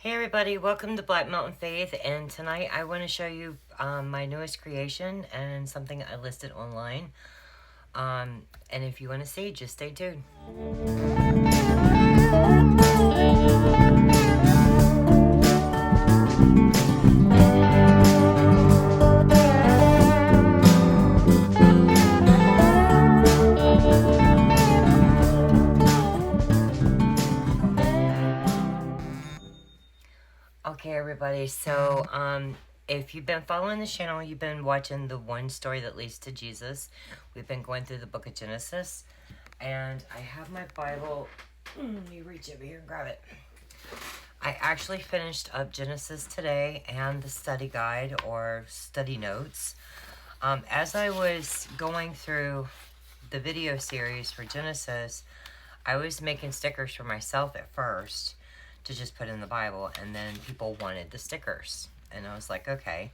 Hey everybody, welcome to Black Mountain Faith, and tonight I want to show you my newest creation and something I listed online. And if you want to see, just stay tuned. Okay everybody, so if you've been following the channel, you've been watching the one story that leads to Jesus. We've been going through the book of Genesis, and I have my Bible. Let me reach over here and grab it. I actually finished up Genesis today and the study guide or study notes. As I was going through the video series for Genesis, I was making stickers for myself at first to just put in the Bible, and then people wanted the stickers, and I was like, okay.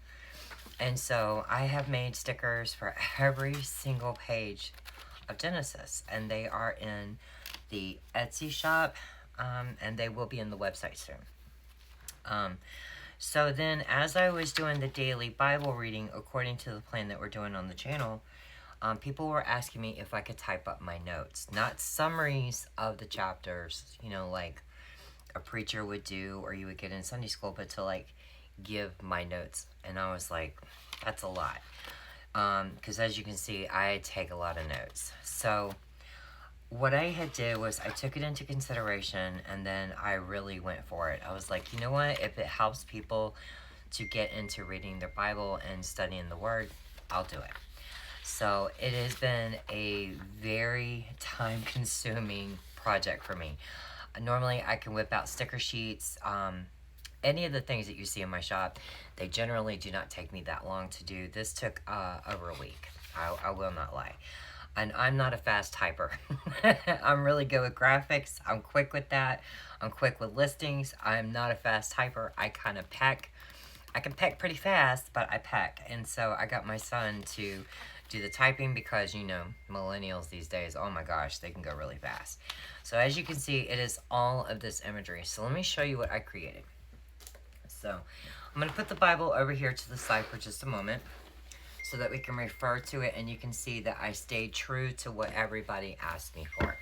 And so I have made stickers for every single page of Genesis, and they are in the Etsy shop, and they will be in the website soon. So then as I was doing the daily Bible reading according to the plan that we're doing on the channel, people were asking me if I could type up my notes. Not summaries of the chapters, you know, like a preacher would do or you would get in Sunday school, but to like give my notes. And I was like, that's a lot. Because as you can see, I take a lot of notes. So what I had did was I took it into consideration, and then I really went for it. I was like, you know what? If it helps people to get into reading their Bible and studying the Word, I'll do it. So it has been a very time-consuming project for me. Normally, I can whip out sticker sheets. Any of the things that you see in my shop, they generally do not take me that long to do. This took over a week. I will not lie. And I'm not a fast typer. I'm really good with graphics. I'm quick with that. I'm quick with listings. I'm not a fast typer. I kind of peck. I can peck pretty fast, but I peck. And so I got my son to do the typing because, you know, millennials these days, oh my gosh, they can go really fast. So as you can see, it is all of this imagery. So let me show you what I created. So I'm going to put the Bible over here to the side for just a moment so that we can refer to it, and you can see that I stayed true to what everybody asked me for.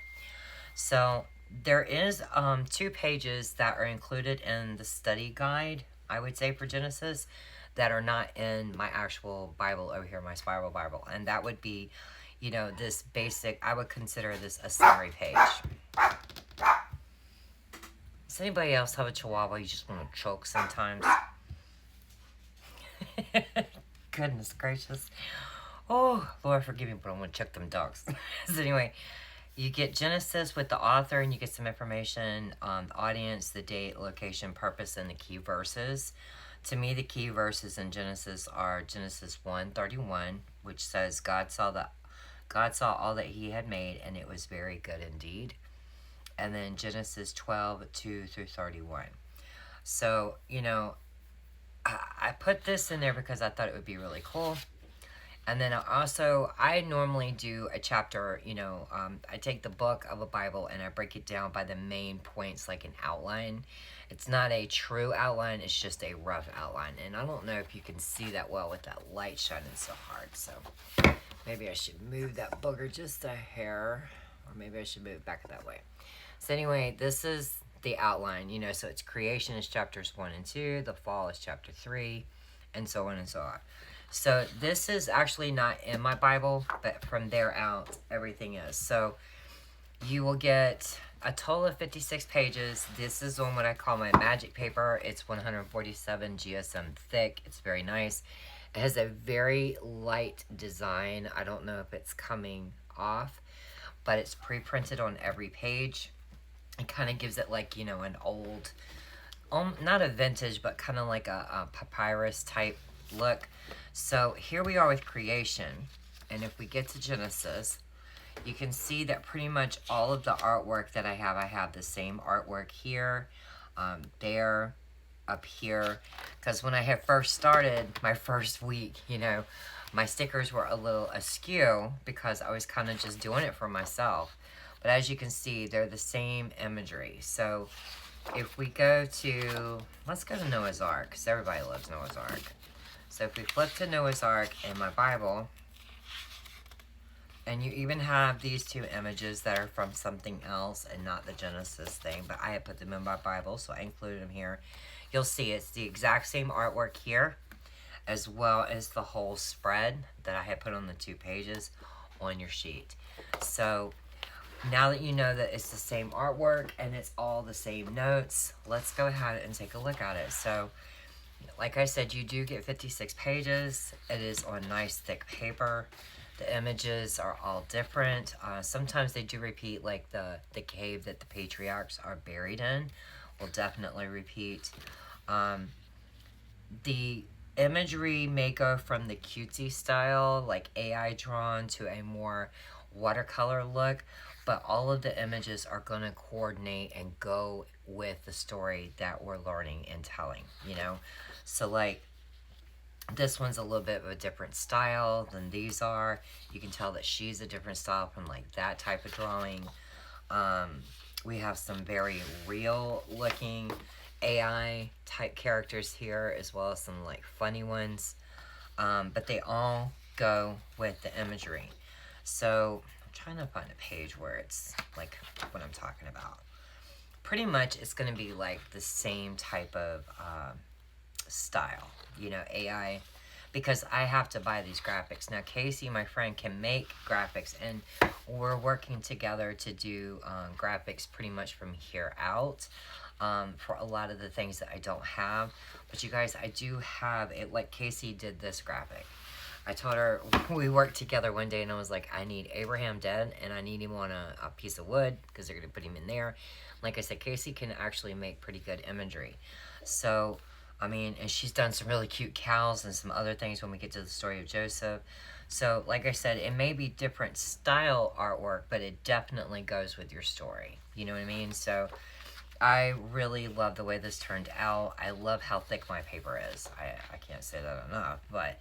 So there is 2 pages that are included in the study guide, I would say, for Genesis, that are not in my actual Bible over here, my spiral Bible. And that would be, you know, this basic, I would consider this a summary page. Does anybody else have a chihuahua you just want to choke sometimes? Goodness gracious. Oh, Lord forgive me, but I want to choke them dogs. So anyway, you get Genesis with the author, and you get some information on the audience, the date, location, purpose, and the key verses. To me, the key verses in Genesis are Genesis 1:31, which says, God saw all that he had made, and it was very good indeed. And then Genesis 12:2-31. So, you know, I put this in there because I thought it would be really cool. And then I normally do a chapter, you know, I take the book of a Bible and I break it down by the main points, like an outline. It's not a true outline, it's just a rough outline. And I don't know if you can see that well with that light shining so hard. So maybe I should move that booger just a hair, or maybe I should move it back that way. So anyway, this is the outline, you know, so it's creation is chapters 1 and 2, the fall is chapter 3, and so on and so on. So this is actually not in my Bible, but from there out, everything is. So you will get a total of 56 pages. This is on what I call my magic paper. It's 147 GSM thick. It's very nice. It has a very light design. I don't know if it's coming off, but it's pre-printed on every page. It kind of gives it like, you know, an old, not a vintage, but kind of like a papyrus type look. So here we are with creation, and if we get to Genesis, you can see that pretty much all of the artwork that I have the same artwork here, there, up here, because when I had first started my first week, you know, my stickers were a little askew because I was kind of just doing it for myself. But as you can see, they're the same imagery. So if we go to, let's go to Noah's Ark, because everybody loves Noah's Ark. So if we flip to Noah's Ark in my Bible, and you even have these two images that are from something else and not the Genesis thing, but I had put them in my Bible, so I included them here. You'll see it's the exact same artwork here, as well as the whole spread that I had put on the 2 pages on your sheet. So now that you know that it's the same artwork and it's all the same notes, let's go ahead and take a look at it. So, like I said, you do get 56 pages. It is on nice thick paper. The images are all different. Sometimes they do repeat, like the cave that the patriarchs are buried in will definitely repeat. The imagery may go from the cutesy style, like AI drawn, to a more watercolor look, but all of the images are going to coordinate and go with the story that we're learning and telling, you know? So, like, this one's a little bit of a different style than these are. You can tell that she's a different style from, like, that type of drawing. We have some very real looking AI type characters here, as well as some like funny ones, but they all go with the imagery. So I'm trying to find a page where it's like what I'm talking about. Pretty much it's going to be like the same type of style, you know, AI, because I have to buy these graphics. Now Casey, my friend, can make graphics, and we're working together to do graphics pretty much from here out. For a lot of the things that I don't have. But you guys, I do have it. Like Casey did this graphic. I told her, we worked together one day, and I was like, I need Abraham dead, and I need him on a piece of wood, because they're going to put him in there. Like I said, Casey can actually make pretty good imagery. So, I mean, and she's done some really cute cows and some other things when we get to the story of Joseph. So, like I said, it may be different style artwork, but it definitely goes with your story. You know what I mean? So, I really love the way this turned out. I love how thick my paper is. I can't say that enough, but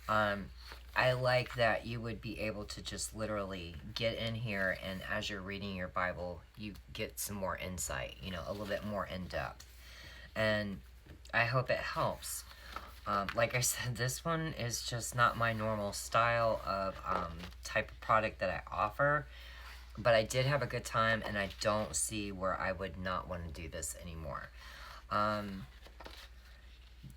I like that you would be able to just literally get in here, and as you're reading your Bible, you get some more insight, you know, a little bit more in depth. And I hope it helps. Like I said, this one is just not my normal style of type of product that I offer. But I did have a good time, and I don't see where I would not want to do this anymore.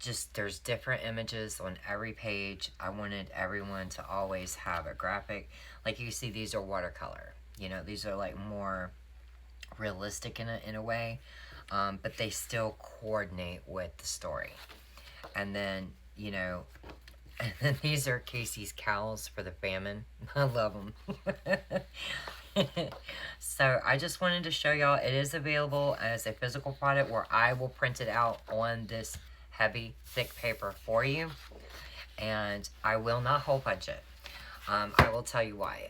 Just there's different images on every page. I wanted everyone to always have a graphic. Like you see, these are watercolor. You know, these are like more realistic in a way, but they still coordinate with the story. And then, you know, and then these are Casey's cows for the famine. I love them. So I just wanted to show y'all it is available as a physical product, where I will print it out on this heavy thick paper for you, and I will not hole punch it. I will tell you why.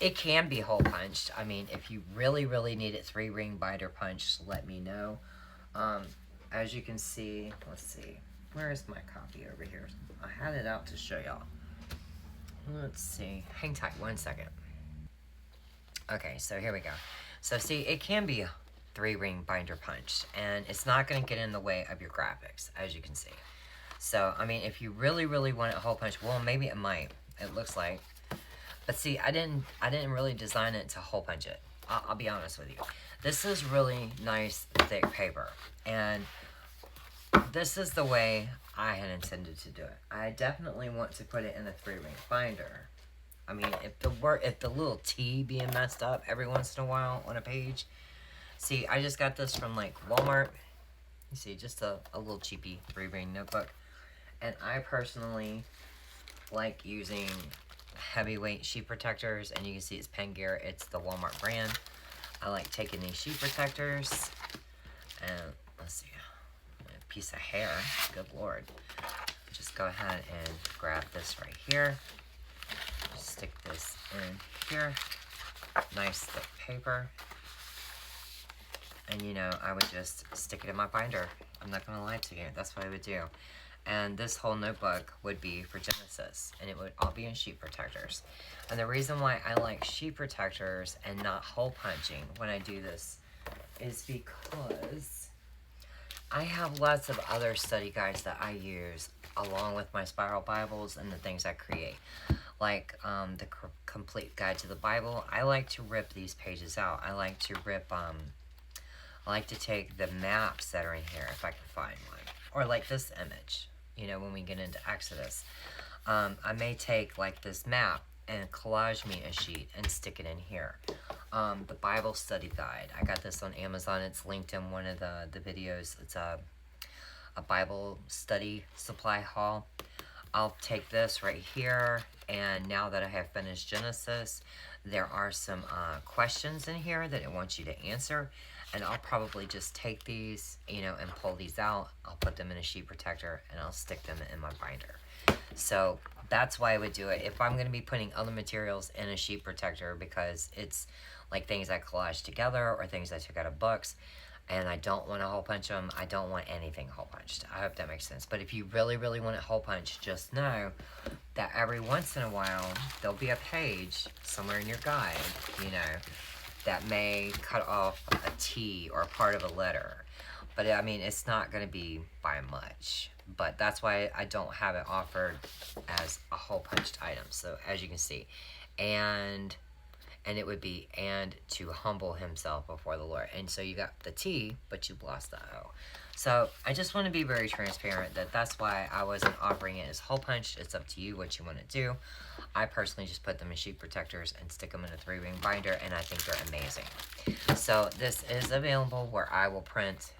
It can be hole punched. I mean, if you really need it 3-ring binder punch, let me know. As you can see, let's see, where is my copy over here? I had it out to show y'all. Let's see, hang tight 1 second. Okay, so here we go. So see, it can be 3-ring binder punched, and it's not going to get in the way of your graphics, as you can see. So, I mean, if you really want it hole punched, well, maybe it might. It looks like. But see, I didn't really design it to hole punch it. I'll be honest with you. This is really nice, thick paper, and this is the way I had intended to do it. I definitely want to put it in a 3-ring binder. I mean, if the little T being messed up every once in a while on a page. See, I just got this from like Walmart. You see, just a little cheapy 3-ring notebook. And I personally like using heavyweight sheet protectors, and you can see it's Pengear. It's the Walmart brand. I like taking these sheet protectors, and let's see, a piece of hair, good lord. Just go ahead and grab this right here. Stick this in here. Nice thick paper. And you know, I would just stick it in my binder. I'm not gonna lie to you, that's what I would do. And this whole notebook would be for Genesis, and it would all be in sheet protectors. And the reason why I like sheet protectors and not hole punching when I do this is because I have lots of other study guides that I use along with my spiral Bibles and the things I create. Like the complete guide to the Bible. I like to rip these pages out. I like to I like to take the maps that are in here if I can find one. Or like this image, you know, when we get into Exodus. I may take like this map and collage me a sheet and stick it in here. The Bible study guide. I got this on Amazon. It's linked in one of the videos. It's a Bible study supply haul. I'll take this right here, and now that I have finished Genesis, there are some questions in here that it wants you to answer, and I'll probably just take these, you know, and pull these out. I'll put them in a sheet protector, and I'll stick them in my binder. So that's why I would do it. If I'm going to be putting other materials in a sheet protector, because it's like things I collage together or things I took out of books, and I don't want to hole punch them. I don't want anything hole punched. I hope that makes sense. But if you really, really want it hole punched, just know that every once in a while, there'll be a page somewhere in your guide, you know, that may cut off a T or a part of a letter. But I mean, it's not going to be by much. But that's why I don't have it offered as a hole punched item. So as you can see, and it would be and to humble himself before the Lord. And so you got the T, but you lost the O. So I just want to be very transparent that that's why I wasn't offering it as hole punched. It's up to you what you want to do. I personally just put them in sheet protectors and stick them in a 3-ring binder, and I think they're amazing. So this is available where I will print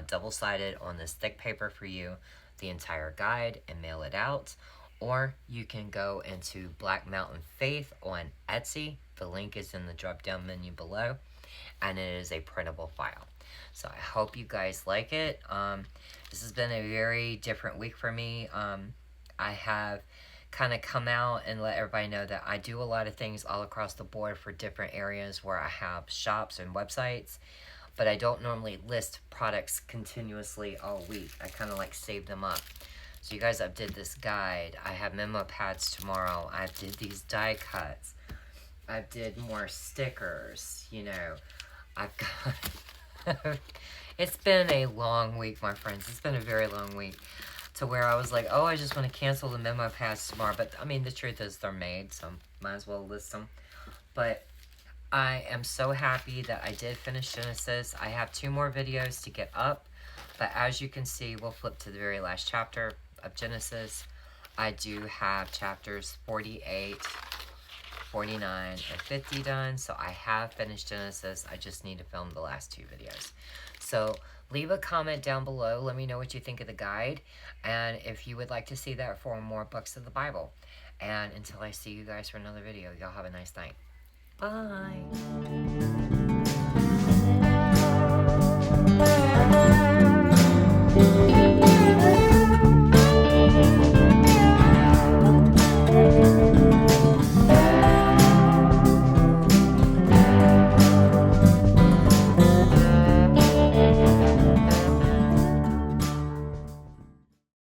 double-sided on this thick paper for you, the entire guide, and mail it out. Or you can go into Black Mountain Faith on Etsy. The link is in the drop-down menu below, and it is a printable file. So I hope you guys like it. This has been a very different week for me. I have kind of come out and let everybody know that I do a lot of things all across the board for different areas where I have shops and websites, but I don't normally list products continuously all week. I kind of like save them up. So you guys, I did this guide. I have memo pads tomorrow. I did these die cuts. I did more stickers, you know. I've got... It's been a long week, my friends. It's been a very long week. To where I was like, oh, I just want to cancel the memo pads tomorrow. But, I mean, the truth is they're made, so might as well list them. But I am so happy that I did finish Genesis. I have 2 more videos to get up. But as you can see, we'll flip to the very last chapter of Genesis. I do have chapters 48, 49, and 50 done. So I have finished Genesis. I just need to film the last 2 videos. So leave a comment down below. Let me know what you think of the guide. And if you would like to see that for more books of the Bible. And until I see you guys for another video, y'all have a nice night. Bye.